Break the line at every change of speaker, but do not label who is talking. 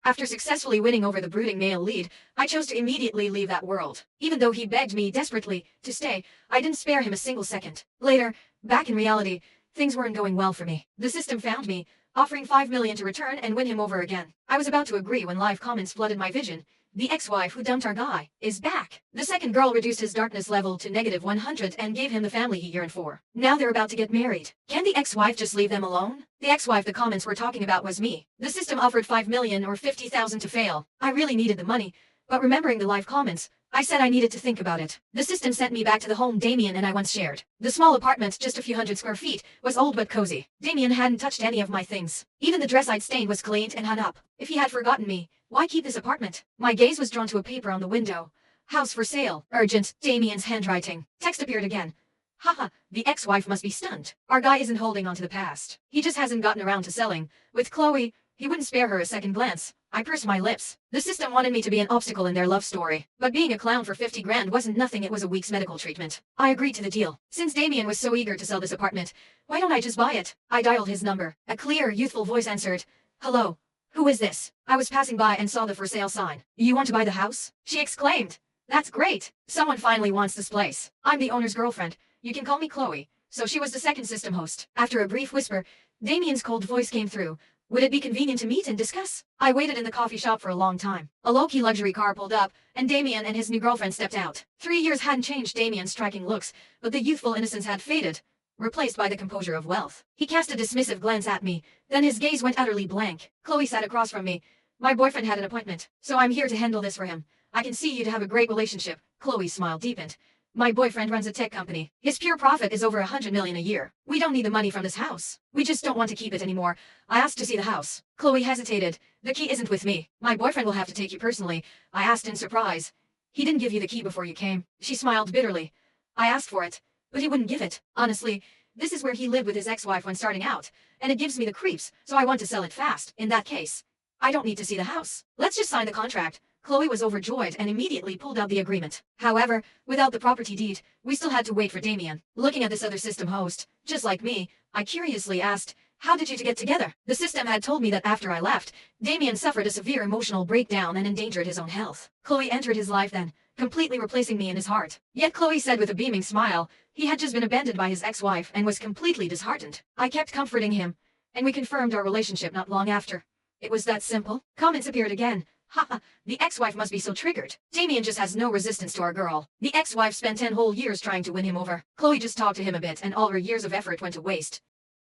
After successfully winning over the brooding male lead, I chose to immediately leave that world. Even though he begged me desperately to stay, I didn't spare him a single second. Later, back in reality, things weren't going well for me. The system found me, offering 5 million to return and win him over again. I was about to agree when live comments flooded my vision. The ex-wife who dumped our guy is back. The second girl reduced his darkness level to -100 and gave him the family he yearned for. Now they're about to get married. Can the ex-wife just leave them alone? The ex-wife the comments were talking about was me. The system offered 5 million or 50,000 to fail. I really needed the money, but remembering the live comments, I said I needed to think about it. The system sent me back to the home Damien and I once shared. The small apartment, just a few hundred square feet, was old but cozy. Damien hadn't touched any of my things. Even the dress I'd stained was cleaned and hung up. If he had forgotten me, why keep this apartment? My gaze was drawn to a paper on the window. House for sale. Urgent. Damien's handwriting. Text appeared again. Haha, the ex-wife must be stunned. Our guy isn't holding on to the past. He just hasn't gotten around to selling. With Chloe, he wouldn't spare her a second glance. I pursed my lips. The system wanted me to be an obstacle in their love story. But being a clown for 50 grand wasn't nothing, it was a week's medical treatment. I agreed to the deal. Since Damien was so eager to sell this apartment, why don't I just buy it? I dialed his number. A clear, youthful voice answered. Hello. Who is this? I was passing by and saw the for sale sign. You want to buy the house? She exclaimed. That's great. Someone finally wants this place. I'm the owner's girlfriend. You can call me Chloe. So she was the second system host. After a brief whisper, Damien's cold voice came through. Would it be convenient to meet and discuss? I waited in the coffee shop for a long time. A low-key luxury car pulled up, and Damien and his new girlfriend stepped out. 3 years hadn't changed Damien's striking looks, but the youthful innocence had faded, replaced by the composure of wealth. He cast a dismissive glance at me, then his gaze went utterly blank. Chloe sat across from me. My boyfriend had an appointment, so I'm here to handle this for him. I can see you to have a great relationship. Chloe's smile deepened. My boyfriend runs a tech company. His pure profit is over 100 million a year. We don't need the money from this house. We just don't want to keep it anymore. I asked to see the house. Chloe hesitated. The key isn't with me. My boyfriend will have to take you personally. I asked in surprise. He didn't give you the key before you came. She smiled bitterly. I asked for it, but he wouldn't give it. Honestly, this is where he lived with his ex-wife when starting out, and it gives me the creeps, so I want to sell it fast. In that case, I don't need to see the house. Let's just sign the contract. Chloe was overjoyed and immediately pulled out the agreement. However, without the property deed, we still had to wait for Damien. Looking at this other system host, just like me, I curiously asked, how did you two get together? The system had told me that after I left, Damien suffered a severe emotional breakdown and endangered his own health. Chloe entered his life then, completely replacing me in his heart. Yet Chloe said with a beaming smile, he had just been abandoned by his ex-wife and was completely disheartened. I kept comforting him, and we confirmed our relationship not long after. It was that simple. Comments appeared again. Haha, the ex-wife must be so triggered. Damien just has no resistance to our girl. The ex-wife spent 10 whole years trying to win him over. Chloe just talked to him a bit and all her years of effort went to waste.